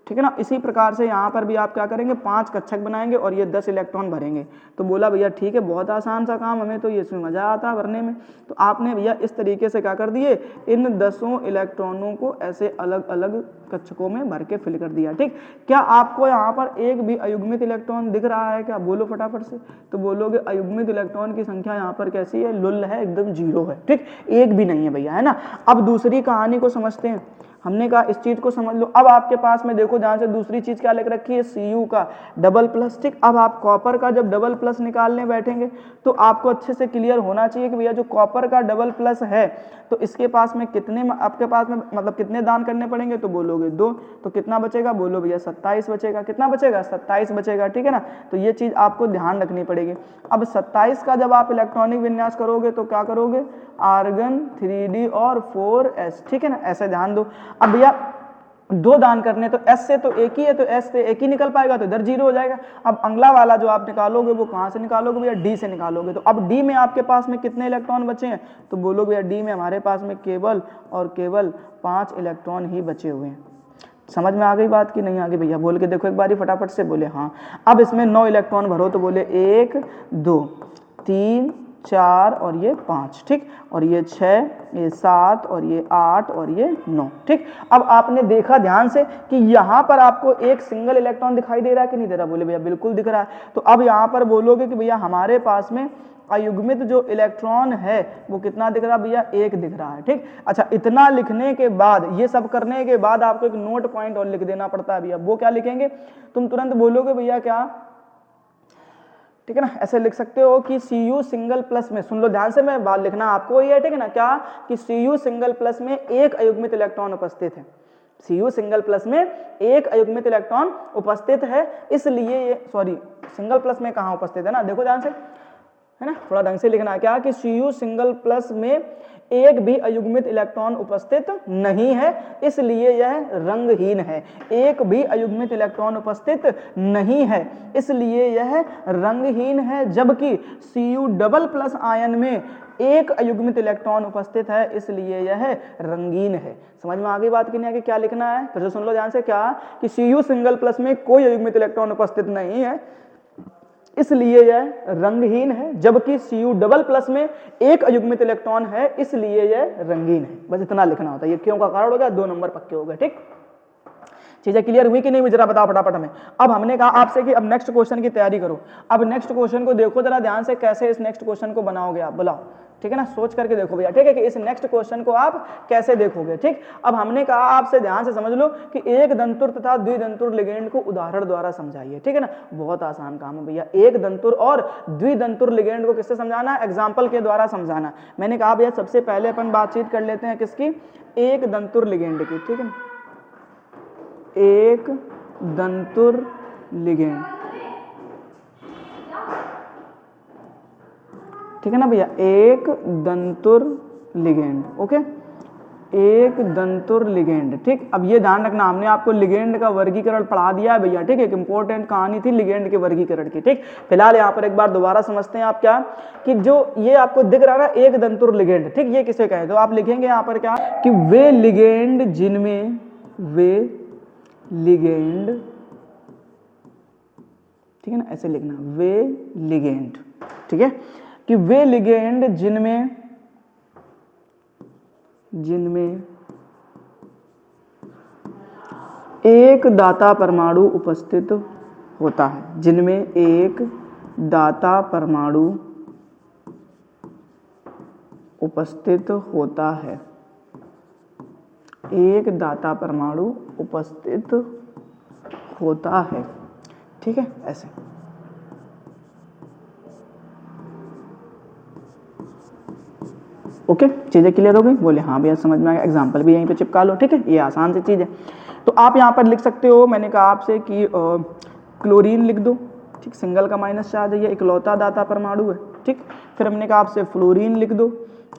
S1: ठीक है ना। इसी प्रकार से यहाँ पर भी आप क्या करेंगे, 5 कक्षक बनाएंगे और ये 10 इलेक्ट्रॉन भरेंगे। तो बोला भैया ठीक है, बहुत आसान सा काम, हमें तो ये इसमें मज़ा आता है भरने में। तो आपने भैया इस तरीके से क्या कर दिए, इन 10 इलेक्ट्रॉनों को ऐसे अलग अलग कक्षकों में भर के फिल कर दिया। ठीक, क्या आपको यहाँ पर एक भी अयुग्मित इलेक्ट्रॉन दिख रहा है क्या, बोलो फटाफट से। तो बोलोगे अयुग्मित इलेक्ट्रॉन की संख्या यहाँ पर कैसी है, लुल है, एकदम 0 है। ठीक, एक भी नहीं है भैया, है ना। अब दूसरी कहानी को समझते हैं। हमने कहा इस चीज को समझ लो। अब आपके पास में देखो ध्यान से, दूसरी चीज क्या लिख रखी है, Cu का डबल प्लस। ठीक, अब आप कॉपर का जब डबल प्लस निकालने बैठेंगे तो आपको अच्छे से क्लियर होना चाहिए कि भैया जो कॉपर का डबल प्लस है तो इसके पास में कितने, आपके पास में मतलब कितने दान करने पड़ेंगे, तो बोलोगे 2। तो कितना बचेगा, बोलो भैया 27 बचेगा। कितना बचेगा, 27 बचेगा। ठीक है ना, तो ये चीज आपको ध्यान रखनी पड़ेगी। अब 27 का जब आप इलेक्ट्रॉनिक विन्यास करोगे तो क्या करोगे, आर्गन 3d और 4s। ठीक है ना, ऐसे ध्यान दो। अब भैया 2 दान करने, तो s से तो एक ही है, तो s से एक ही निकल पाएगा, तो इधर 0 हो जाएगा। अब अगला वाला जो आप निकालोगे वो कहाँ से निकालोगे भैया, d से निकालोगे। तो अब d में आपके पास में कितने इलेक्ट्रॉन बचे हैं, तो बोलो भैया d में हमारे पास में केवल और केवल 5 इलेक्ट्रॉन ही बचे हुए हैं। समझ में आ गई बात की नहीं आ गई भैया, बोल के देखो एक बारी फटाफट से, बोले हाँ। अब इसमें 9 इलेक्ट्रॉन भरो, तो बोले 1 2 3 4 और ये 5। ठीक, और ये 6, ये 7 और ये 8 और ये 9। ठीक, अब आपने देखा ध्यान से कि यहाँ पर आपको एक सिंगल इलेक्ट्रॉन दिखाई दे रहा है कि नहीं दे रहा, बोले भैया बिल्कुल दिख रहा है। तो अब यहाँ पर बोलोगे कि भैया हमारे पास में अयुग्मित जो इलेक्ट्रॉन है वो कितना दिख रहा है भैया, 1 दिख रहा है। ठीक, अच्छा इतना लिखने के बाद, ये सब करने के बाद आपको एक नोट पॉइंट और लिख देना पड़ता है भैया। वो क्या लिखेंगे, तुम तुरंत बोलोगे भैया क्या, ठीक है ना, ऐसे लिख सकते हो कि Cu सिंगल प्लस में, सुन लो ध्यान से, मैं बात लिखना आपको ये है, ठीक है ना, क्या कि Cu सिंगल प्लस में एक अयुग्मित इलेक्ट्रॉन उपस्थित है। Cu सिंगल प्लस में एक अयुग्मित इलेक्ट्रॉन उपस्थित है, इसलिए ये, सॉरी सिंगल प्लस में कहाँ उपस्थित है ना, देखो ध्यान से, है ना, थोड़ा ढंग से लिखना है, क्या कि Cu सिंगल प्लस में एक भी अयुग्मित इलेक्ट्रॉन उपस्थित नहीं है, इसलिए यह रंगहीन है। एक भी अयुग्मित इलेक्ट्रॉन उपस्थित नहीं है, इसलिए यह रंगहीन है। जबकि Cu डबल प्लस आयन में एक अयुग्मित इलेक्ट्रॉन उपस्थित है, इसलिए यह रंगीन है। समझ में आ गई बात कि नहीं आगे, क्या लिखना है फिर से सुन लो ध्यान से, क्या कि Cu सिंगल प्लस में कोई अयुग्मित इलेक्ट्रॉन उपस्थित नहीं है, इसलिए यह रंगहीन है। जबकि Cu डबल प्लस में एक अयुग्मित इलेक्ट्रॉन है, इसलिए यह रंगीन है। बस इतना लिखना होता है। ये क्यों का कारण हो गया, 2 नंबर पक्के हो गए। ठीक, चीजें क्लियर हुई कि नहीं, जरा बताओ फटाफट हमें। अब हमने कहा आपसे कि अब नेक्स्ट क्वेश्चन की तैयारी करो। अब नेक्स्ट क्वेश्चन को देखो जरा ध्यान से, कैसे इस नेक्स्ट क्वेश्चन को बनाओगे आप, बुलाओ। ठीक है ना, सोच करके देखो भैया, ठीक है, कि इस नेक्स्ट क्वेश्चन को आप कैसे देखोगे। ठीक, अब हमने कहा आपसे ध्यान से समझ लो कि एक दंतुर तथा द्विदंतुर लिगेंड को उदाहरण द्वारा समझाइए। ठीक है ना, बहुत आसान काम है भैया। एक दंतुर और द्विदंतुर लिगेंड को किससे समझाना है, एग्जाम्पल के द्वारा समझाना। मैंने कहा भैया सबसे पहले अपन बातचीत कर लेते हैं किसकी, एक दंतुर लिगेंड की। ठीक है ना, एक दंतुर लिगेंड, ठीक है ना भैया, एक दंतुर लिगेंड। ओके, एक दंतुर लिगेंड। ठीक, अब ये ध्यान रखना, हमने आपको लिगेंड का वर्गीकरण पढ़ा दिया है भैया। ठीक है, एक इंपॉर्टेंट कहानी थी लिगेंड के वर्गीकरण की। ठीक, फिलहाल यहाँ पर एक बार दोबारा समझते हैं आप, क्या कि जो ये आपको दिख रहा है ना एक दंतुर लिगेंड, ठीक, ये किसे कहे, तो आप लिखेंगे यहाँ पर क्या कि वे लिगेंड जिनमें, वे लिगेंड, ठीक है ना, ऐसे लिखना, वे लिगेंड, ठीक है, कि वे लिगेंड जिनमें एक दाता परमाणु उपस्थित होता है, जिनमें एक दाता परमाणु उपस्थित होता है, एक दाता परमाणु उपस्थित होता है। ठीक है, ऐसे। ओके, चीजें क्लियर हो गई, बोले हाँ भैया समझ में आ गया, एग्जाम्पल भी यहीं पे चिपका लो। ठीक है, ये आसान सी चीज है। तो आप यहाँ पर लिख सकते हो, मैंने कहा आपसे कि क्लोरीन लिख दो। ठीक, सिंगल का माइनस चार्ज है, ये इकलौता दाता परमाणु है। ठीक, फिर हमने कहा आपसे फ्लोरीन लिख दो,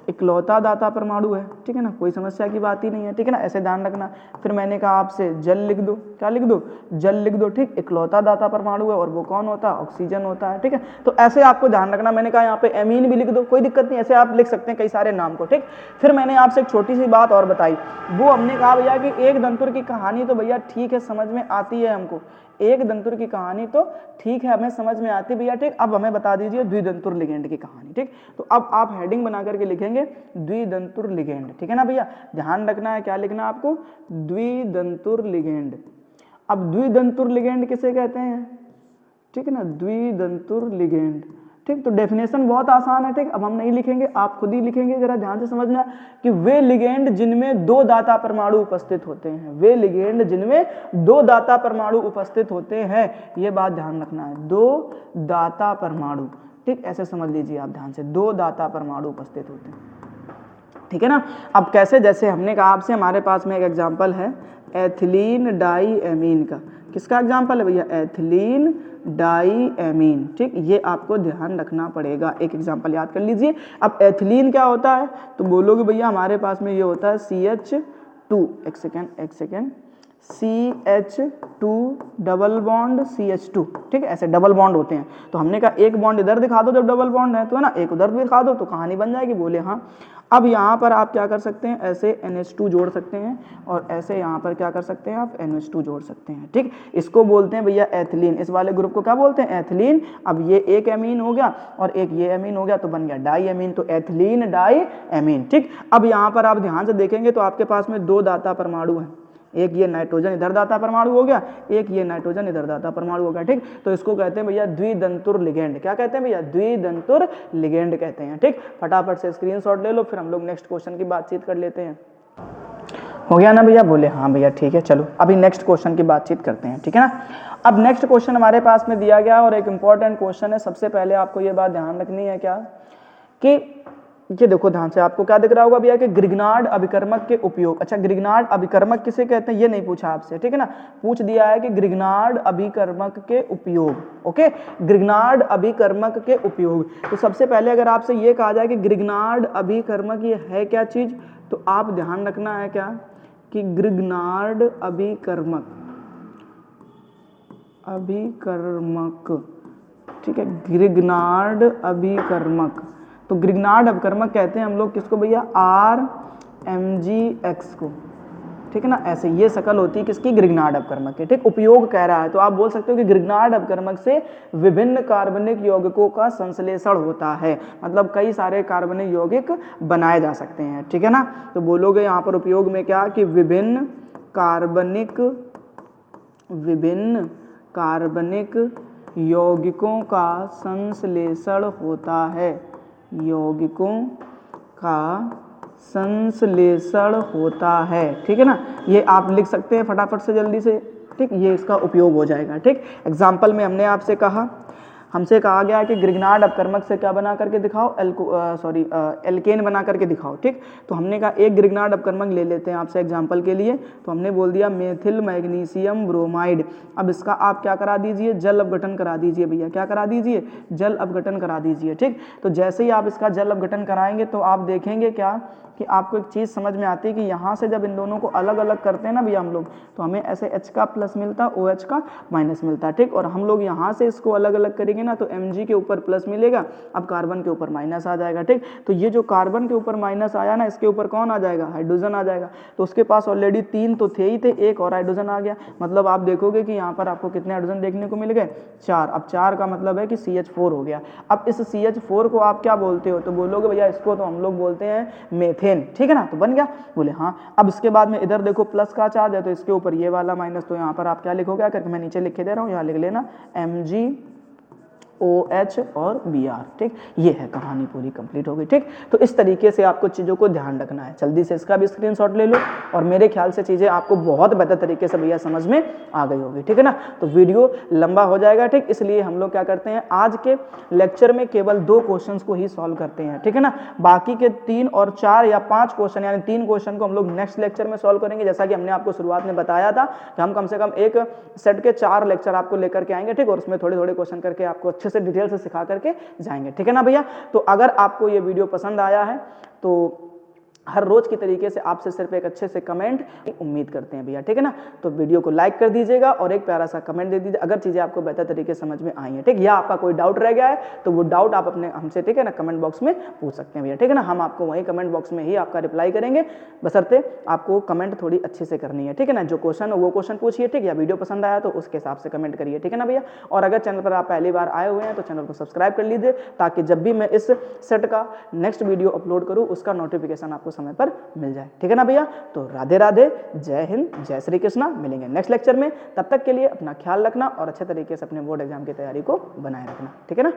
S1: इकलौता दाता परमाणु है। ठीक है ना, कोई समस्या की बात ही नहीं है। ठीक है ना, ऐसे ध्यान रखना। फिर मैंने कहा आपसे जल लिख दो, क्या लिख दो, जल लिख दो, ठीक। इकलौता दाता परमाणु है और वो कौन होता है, ऑक्सीजन होता है, ठीक है। तो ऐसे आपको ध्यान रखना, मैंने कहा यहाँ पे एमीन भी लिख दो, कोई दिक्कत नहीं, ऐसे आप लिख सकते हैं कई सारे नाम को, ठीक। फिर मैंने आपसे एक छोटी सी बात और बताई, वो हमने कहा भैया कि एक दंतुर की कहानी तो भैया ठीक है समझ में आती है हमको, एक दंतुर की कहानी तो ठीक है हमें समझ में आती भैया, ठीक। अब हमें बता दीजिए द्विदंतुर लिगेंड की कहानी, ठीक। तो अब आप हेडिंग बना करके लिखेंगे द्विदंतुर लिगेंड, ठीक है ना भैया। ध्यान रखना है क्या लिखना आपको, द्विदंतुर लिगेंड। अब द्विदंतुर लिगेंड किसे कहते हैं, ठीक है ना, द्विदंतुर लिगेंड, ठीक। तो डेफिनेशन बहुत आसान है, ठीक। अब हम नहीं लिखेंगे, आप खुद ही लिखेंगे, जरा ध्यान से समझना कि वे लिगेंड जिनमें दो दाता परमाणु उपस्थित होते हैं, वे लिगेंड जिनमें दो दाता परमाणु उपस्थित होते हैं, ये बात ध्यान रखना है, दो दाता परमाणु, ठीक। ऐसे समझ लीजिए आप ध्यान से, दो दाता परमाणु उपस्थित होते हैं, ठीक है ना। अब कैसे, जैसे हमने कहा आपसे, हमारे पास में एक एग्जाम्पल है एथिलीन डाई एमीन का, किसका एग्जाम्पल है भैया, एथिलीन डाई एमीन, ठीक। ये आपको ध्यान रखना पड़ेगा, एक एग्जाम्पल याद कर लीजिए। अब एथिलीन क्या होता है, तो बोलोगे भैया हमारे पास में ये होता है CH2, एक second, CH2 double bond CH2, ठीक है, ऐसे डबल बॉन्ड होते हैं। तो हमने कहा एक बॉन्ड इधर दिखा दो जब डबल बॉन्ड है, तो है ना, एक उधर भी दिखा दो तो कहानी बन जाएगी, बोले हाँ। अब यहाँ पर आप क्या कर सकते हैं, ऐसे NH2 जोड़ सकते हैं, और ऐसे यहाँ पर क्या कर सकते हैं आप, NH2 जोड़ सकते हैं, ठीक। इसको बोलते हैं भैया एथिलीन, इस वाले ग्रुप को क्या बोलते हैं, एथिलीन। अब ये एक एमीन हो गया और एक ये एमीन हो गया, तो बन गया डाई एमीन, तो एथिलीन डाई एमीन, ठीक। अब यहाँ पर आप ध्यान से देखेंगे तो आपके पास में दो दाता परमाणु हैं, एक ये नाइट्रोजन इधर दाता परमाणु हो गया, एक ये नाइट्रोजन इधर दाता परमाणु हो गया, ठीक। तो इसको कहते हैं भैया द्विदंतुर लिगेंड, क्या कहते हैं भैया, द्विदंतुर लिगेंड कहते हैं, ठीक। फटाफट से स्क्रीनशॉट ले लो, फिर हम लोग नेक्स्ट क्वेश्चन की बातचीत कर लेते हैं। हो गया ना भैया, बोले हाँ भैया ठीक है, चलो अभी नेक्स्ट क्वेश्चन की बातचीत करते हैं, ठीक है ना। अब नेक्स्ट क्वेश्चन हमारे पास में दिया गया और एक इंपॉर्टेंट क्वेश्चन है। सबसे पहले आपको ये बात ध्यान रखनी है क्या, कि ये देखो ध्यान से, आपको क्या दिख रहा होगा भैया कि ग्रिग्नार्ड अभिकर्मक के उपयोग। अच्छा, ग्रिग्नार्ड अभिकर्मक किसे कहते हैं ये नहीं पूछा आपसे, ठीक है ना, पूछ दिया है कि ग्रिग्नार्ड अभिकर्मक के उपयोग, ओके, ग्रिग्नार्ड अभिकर्मक के उपयोग। तो सबसे पहले अगर आपसे ये कहा जाए कि ग्रिग्नार्ड अभिकर्मक ये है क्या चीज, तो आप ध्यान रखना है क्या कि ग्रिग्नार्ड अभिकर्मक, ठीक है, ग्रिग्नार्ड अभिकर्मक। तो ग्रिग्नार्ड अभिकर्मक कहते हैं हम लोग किसको भैया, RMgX को, ठीक है ना। ऐसे ये शकल होती है किसकी, ग्रिग्नार्ड अभिकर्मक की, ठीक। उपयोग कह रहा है तो आप बोल सकते हो कि ग्रिग्नार्ड अभिकर्मक से विभिन्न कार्बनिक यौगिकों का संश्लेषण होता है, मतलब कई सारे कार्बनिक यौगिक बनाए जा सकते हैं, ठीक है ना। तो बोलोगे यहाँ पर उपयोग में क्या, कि विभिन्न कार्बनिक यौगिकों का संश्लेषण होता है, यौगिकों का संश्लेषण होता है, ठीक है ना। ये आप लिख सकते हैं फटाफट से जल्दी से, ठीक। ये इसका उपयोग हो जाएगा, ठीक। एग्जाम्पल में हमने आपसे कहा, हमसे कहा गया कि ग्रिग्नार्ड अभिकर्मक से क्या बना करके दिखाओ, एल्केन बना करके दिखाओ, ठीक। तो हमने कहा एक ग्रिग्नार्ड अभिकर्मक ले लेते हैं आपसे एग्जांपल के लिए, तो हमने बोल दिया मेथिल मैग्नीशियम ब्रोमाइड। अब इसका आप क्या करा दीजिए, जल अपघटन करा दीजिए भैया, क्या करा दीजिए, जल अपघटन करा दीजिए, ठीक। तो जैसे ही आप इसका जल अपघटन कराएंगे तो आप देखेंगे क्या कि आपको एक चीज़ समझ में आती है कि यहाँ से जब इन दोनों को अलग अलग करते हैं ना भैया हम लोग, तो हमें ऐसे H का प्लस मिलता है, OH का माइनस मिलता है, ठीक। और हम लोग यहाँ से इसको अलग अलग करेंगे ना तो Mg के ऊपर प्लस मिलेगा, अब कार्बन के ऊपर माइनस आ जाएगा, ठीक। तो ये जो कार्बन के ऊपर माइनस आया ना, इसके ऊपर कौन आ जाएगा, हाइड्रोजन आ जाएगा। तो उसके पास ऑलरेडी 3 तो थे ही थे, एक और हाइड्रोजन आ गया, मतलब आप देखोगे कि यहाँ पर आपको कितने हाइड्रोजन देखने को मिल गए, 4। अब 4 का मतलब है कि CH4 हो गया। अब इस CH4 को आप क्या बोलते हो, तो बोलोगे भैया इसको तो हम लोग बोलते हैं मेथेन, ठीक है ना। तो बन गया, बोले हाँ। अब इसके बाद में इधर देखो प्लस का चार्ज है तो इसके ऊपर ये वाला माइनस, तो यहाँ पर आप क्या लिखोगे, करके मैं नीचे लिख के दे रहा हूँ, यहाँ लिख लेना MgOH और Br, ठीक। ये है कहानी पूरी कंप्लीट हो गई, ठीक। तो इस तरीके से आपको चीज़ों को ध्यान रखना है। जल्दी से इसका भी स्क्रीनशॉट ले लो और मेरे ख्याल से चीज़ें आपको बहुत बेहतर तरीके से भैया समझ में आ गई होगी, ठीक है ना। तो वीडियो लंबा हो जाएगा, ठीक, इसलिए हम लोग क्या करते हैं आज के लेक्चर में केवल 2 क्वेश्चन को ही सॉल्व करते हैं, ठीक है ना। बाकी के 3 और 4 या 5 क्वेश्चन यानी 3 क्वेश्चन को हम लोग नेक्स्ट लेक्चर में सॉल्व करेंगे। जैसा कि हमने आपको शुरुआत में बताया था कि हम कम से कम एक सेट के 4 लेक्चर आपको लेकर के आएंगे, ठीक, और उसमें थोड़े थोड़े क्वेश्चन करके आपको अच्छे से डिटेल से सिखा करके जाएंगे, ठीक है ना भैया। तो अगर आपको ये वीडियो पसंद आया है तो हर रोज की तरीके से आपसे सिर्फ एक अच्छे से कमेंट उम्मीद करते हैं भैया, ठीक है ना। तो वीडियो को लाइक कर दीजिएगा और एक प्यारा सा कमेंट दे दीजिए अगर चीज़ें आपको बेहतर तरीके से समझ में आई हैं, ठीक। या आपका कोई डाउट रह गया है तो वो डाउट आप अपने हमसे, ठीक है ना, कमेंट बॉक्स में पूछ सकते हैं भैया, ठीक है ना। हम आपको वहीं कमेंट बॉक्स में ही आपका रिप्लाई करेंगे, बशर्ते आपको कमेंट थोड़ी अच्छे से करनी है, ठीक है ना। जो क्वेश्चन हो वो क्वेश्चन पूछिए, ठीक है। वीडियो पसंद आया तो उसके हिसाब से कमेंट करिए, ठीक है ना भैया। और अगर चैनल पर आप पहली बार आए हुए हैं तो चैनल को सब्सक्राइब कर लीजिए, ताकि जब भी मैं इस सेट का नेक्स्ट वीडियो अपलोड करूँ उसका नोटिफिकेशन आपको समय पर मिल जाए, ठीक है ना भैया। तो राधे राधे, जय हिंद, जय श्री कृष्णा। मिलेंगे नेक्स्ट लेक्चर में, तब तक के लिए अपना ख्याल रखना और अच्छे तरीके से अपने बोर्ड एग्जाम की तैयारी को बनाए रखना, ठीक है ना।